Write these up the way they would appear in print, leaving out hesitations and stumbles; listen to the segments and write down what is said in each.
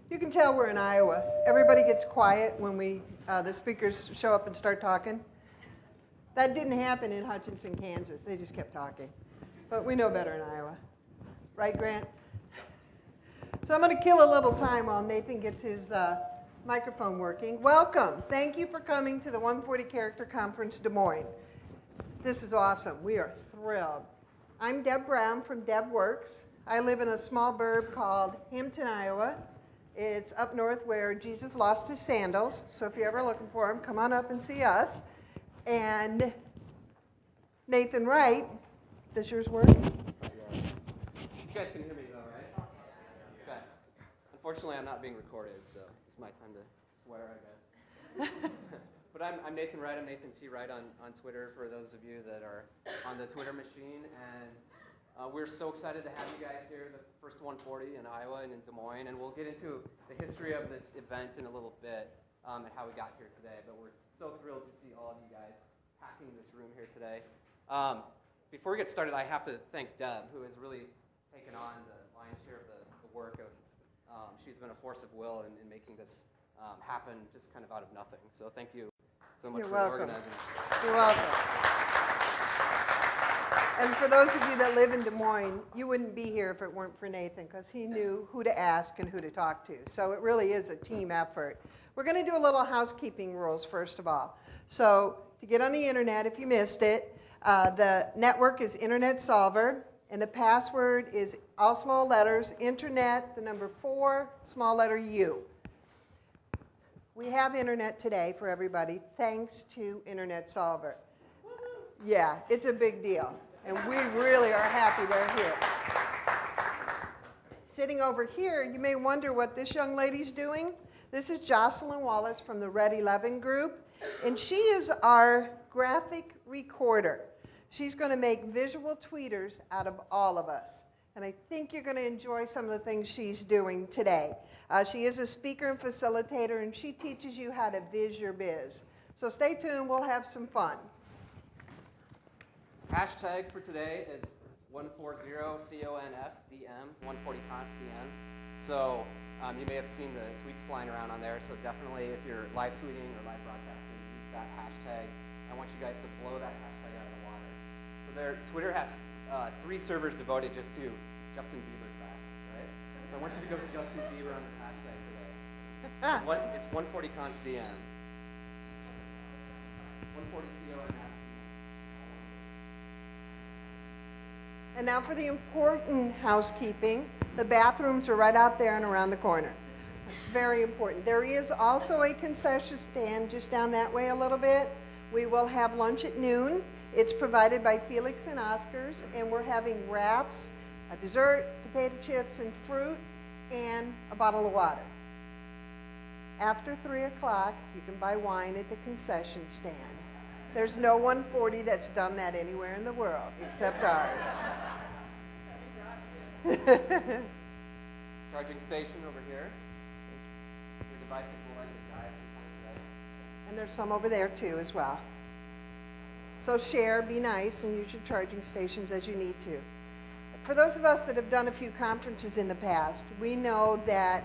You can tell we're in Iowa. Everybody gets quiet when the speakers show up and start talking. That didn't happen in Hutchinson, Kansas. They just kept talking. But we know better in Iowa. Right, Grant? So I'm going to kill a little time while Nathan gets his microphone working. Welcome. Thank you for coming to the 140 Character Conference Des Moines. This is awesome. We are thrilled. I'm Deb Brown from Deb Works. I live in a small burb called Hampton, Iowa. It's up north where Jesus lost his sandals. So if you're ever looking for him, come on up and see us. And Nathan Wright, does yours work? You guys can hear me though, right? Okay. Unfortunately, I'm not being recorded, so it's my time to swear, I guess. But I'm Nathan Wright. I'm Nathan T. Wright on Twitter for those of you that are on the Twitter machine. And we're so excited to have you guys here, the first 140 in Iowa and in Des Moines. And we'll get into the history of this event in a little bit and how we got here today. But we're so thrilled to see all of you guys packing this room here today. Before we get started, I have to thank Deb, who has really taken on the lion's share of the work of. She's been a force of will in making this happen just kind of out of nothing. So thank you so much for organizing. You're welcome. And for those of you that live in Des Moines, you wouldn't be here if it weren't for Nathan, because he knew who to ask and who to talk to. So it really is a team effort. We're going to do a little housekeeping rules first of all. So to get on the internet, if you missed it, the network is Internet Solver, and the password is all small letters, internet, the number 4, small letter U. We have internet today for everybody, thanks to Internet Solver. Yeah, it's a big deal, and we really are happy they're here. Sitting over here, you may wonder what this young lady's doing. This is Jocelyn Wallace from the Red 11 group, and she is our graphic recorder. She's going to make visual tweeters out of all of us. And I think you're going to enjoy some of the things she's doing today. She is a speaker and facilitator, and she teaches you how to viz your biz. So stay tuned. We'll have some fun. Hashtag for today is 140CONFDM, 140CONFDM. So you may have seen the tweets flying around on there. So definitely, if you're live tweeting or live broadcasting, use that hashtag. I want you guys to blow that hashtag out of the water. So Twitter has 3 servers devoted just to Justin Bieber tracks, right? So I want you to go Justin Bieber on the hashtag today. It's 140CONFDM. 140CONF. And now for the important housekeeping. The bathrooms are right out there and around the corner. Very important. There is also a concession stand just down that way a little bit. We will have lunch at noon. It's provided by Felix and Oscars, and we're having wraps, a dessert, potato chips, and fruit, and a bottle of water. After 3 o'clock, you can buy wine at the concession stand. There's no 140 that's done that anywhere in the world except ours. Charging station over here. Your devices will let you die sometime today. And there's some over there too as well. So share, be nice, and use your charging stations as you need to. For those of us that have done a few conferences in the past, we know that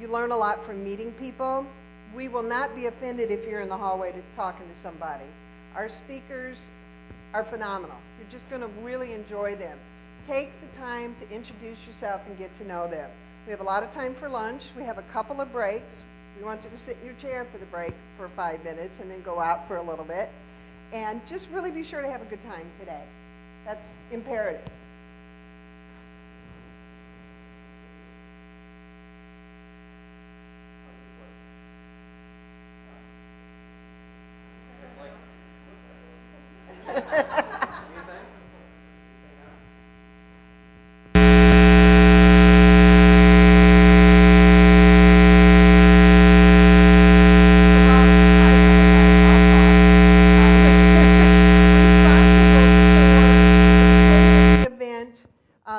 you learn a lot from meeting people. We will not be offended if you're in the hallway talking to somebody. Our speakers are phenomenal. You're just going to really enjoy them. Take the time to introduce yourself and get to know them. We have a lot of time for lunch. We have a couple of breaks. We want you to sit in your chair for the break for 5 minutes and then go out for a little bit. And just really be sure to have a good time today. That's imperative.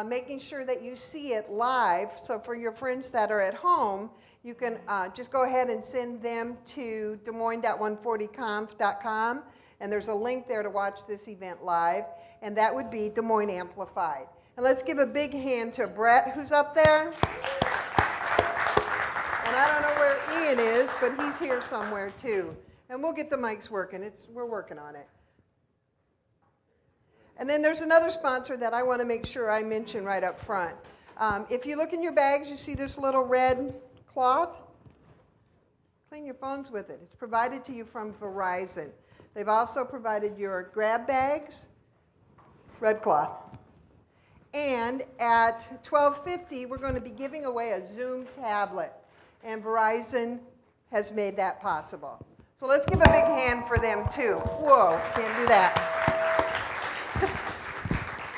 Making sure that you see it live. So for your friends that are at home, you can just go ahead and send them to desmoines.140conf.com, and there's a link there to watch this event live, and that would be Des Moines Amplified. And let's give a big hand to Brett, who's up there. And I don't know where Ian is, but he's here somewhere too. And we'll get the mics working. We're working on it. And then there's another sponsor that I want to make sure I mention right up front. If you look in your bags, you see this little red cloth. Clean your phones with it. It's provided to you from Verizon. They've also provided your grab bags, red cloth. And at 12:50, we're going to be giving away a Zoom tablet. And Verizon has made that possible. So let's give a big hand for them too. Whoa, can't do that.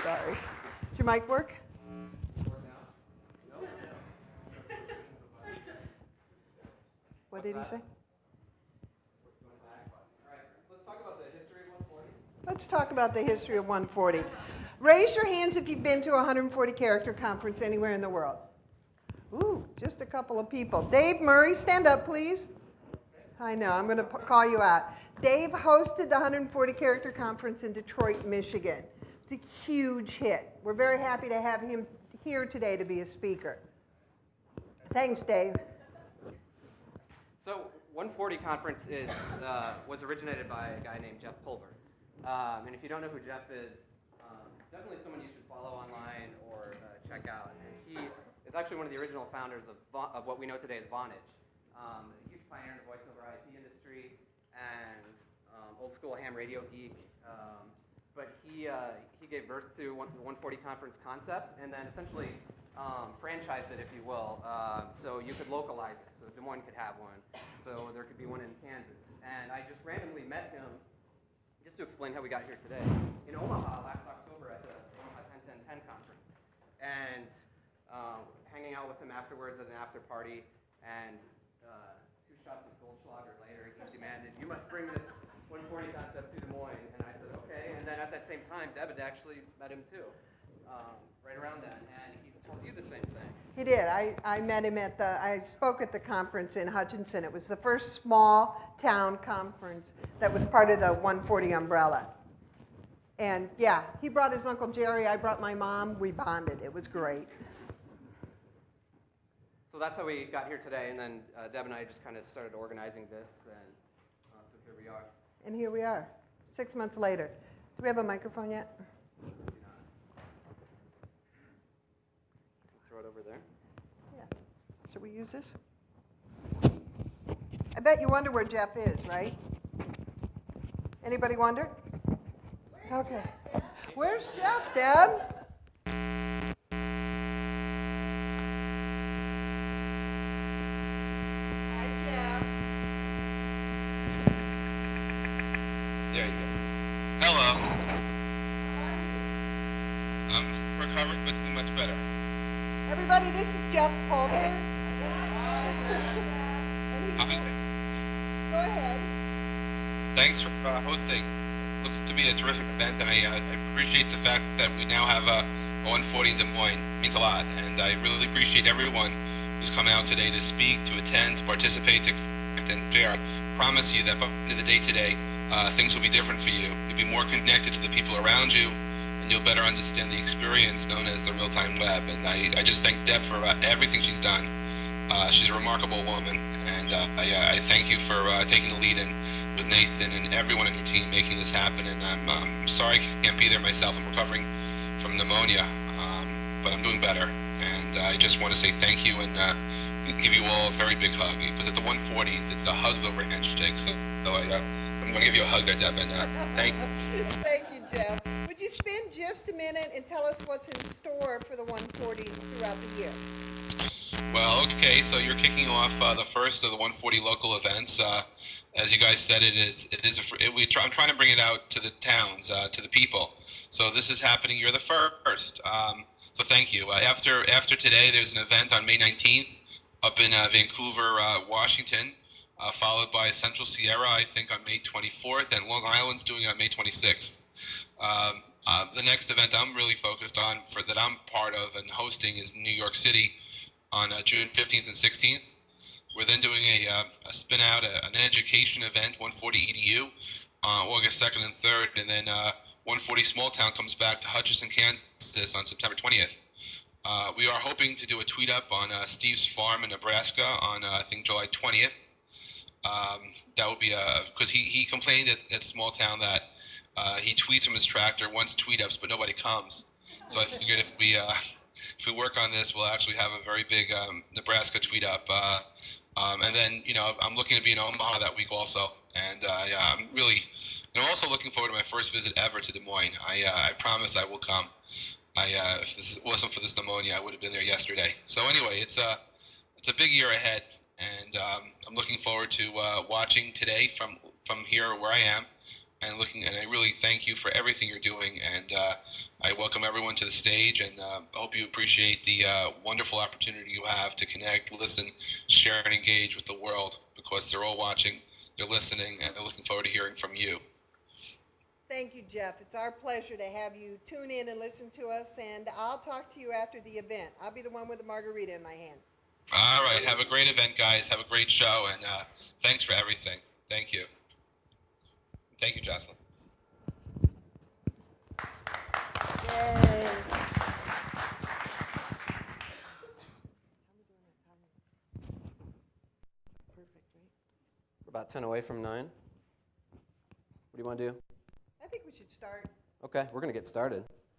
Sorry. Does your mic work? What did he say? Let's talk about the history of 140. Let's talk about the history of 140. Raise your hands if you've been to a 140 character conference anywhere in the world. Ooh, just a couple of people. Dave Murray, stand up, please. I know, I'm going to call you out. Dave hosted the 140 character conference in Detroit, Michigan. It's a huge hit. We're very happy to have him here today to be a speaker. Thanks, Dave. So 140 conference was originated by a guy named Jeff Pulver. And if you don't know who Jeff is, definitely someone you should follow online or check out. And he is actually one of the original founders of what we know today as Vonage, a huge pioneer in the voice over IP industry and old school ham radio geek. But he gave birth to the 140 conference concept and then essentially franchised it, if you will, so you could localize it. So Des Moines could have one. So there could be one in Kansas. And I just randomly met him, just to explain how we got here today, in Omaha last October at the Omaha 10-10-10 conference. And hanging out with him afterwards at an after party, and 2 shots of Goldschlager later, he demanded, "You must bring this 140 concept to Des Moines." And I said, okay. And then at that same time, Deb had actually met him too, right around then, and he told you the same thing. He did. I met him I spoke at the conference in Hutchinson. It was the first small town conference that was part of the 140 umbrella. And yeah, he brought his Uncle Jerry, I brought my mom, we bonded. It was great. So that's how we got here today, and then Deb and I just kind of started organizing this, and so here we are. And here we are, 6 months later. Do we have a microphone yet? Throw it over there. Yeah. Should we use this? I bet you wonder where Jeff is, right? Anybody wonder? Okay. Where's Jeff, Deb? Hi, Jeff. There you go. Hello. How are you? I'm recovering, but doing much better. Everybody, this is Jeff Pulver. And he's, go ahead. Thanks for hosting. Looks to be a terrific event, and I appreciate the fact that we now have a 140 in Des Moines. It means a lot, and I really appreciate everyone who's come out today to speak, to attend, to participate, to connect and share. I promise you that by the end of the day today, things will be different for you. You'll be more connected to the people around you, and you'll better understand the experience known as the real-time web. And I just thank Deb for everything she's done. She's a remarkable woman, and I thank you for taking the lead and with Nathan and everyone on your team making this happen. And I'm sorry I can't be there myself. I'm recovering from pneumonia, but I'm doing better. And I just want to say thank you and give you all a very big hug, because at the 140s, it's a hugs over handshakes. So I'm going to give you a hug there, Deb, and thank you. Thank you, Jeff. Would you spend just a minute and tell us what's in store for the 140 throughout the year? Well, okay, so you're kicking off the first of the 140 local events. As you guys said, I'm trying to bring it out to the towns, to the people. So this is happening. You're the first. So thank you. After today, there's an event on May 19th up in Vancouver, Washington, followed by Central Sierra, I think, on May 24th, and Long Island's doing it on May 26th. The next event I'm really focused on, that I'm part of and hosting, is New York City on June 15th and 16th. We're then doing a spin out, an education event, 140 EDU, August 2nd and 3rd, and then 140 Small Town comes back to Hutchinson, Kansas on September 20th. We are hoping to do a tweet up on Steve's farm in Nebraska on I think July 20th. That would be because he complained at Small Town that he tweets from his tractor, wants tweet ups, but nobody comes. So I figured if we work on this, we'll actually have a very big Nebraska tweet up. And then I'm looking to be in Omaha that week also, and yeah, I'm really also looking forward to my first visit ever to Des Moines. I promise I will come. If this wasn't for this pneumonia, I would have been there yesterday. So anyway, it's a big year ahead, and I'm looking forward to watching today from here where I am, and I really thank you for everything you're doing, and I welcome everyone to the stage, and I hope you appreciate the wonderful opportunity you have to connect, listen, share, and engage with the world, because they're all watching, they're listening, and they're looking forward to hearing from you. Thank you, Jeff. It's our pleasure to have you tune in and listen to us, and I'll talk to you after the event. I'll be the one with the margarita in my hand. All right. Have a great event, guys. Have a great show, and thanks for everything. Thank you. Thank you, Jocelyn. Yay. Perfect, right? We're about 10 away from 9. What do you want to do? I think we should start. Okay, we're going to get started.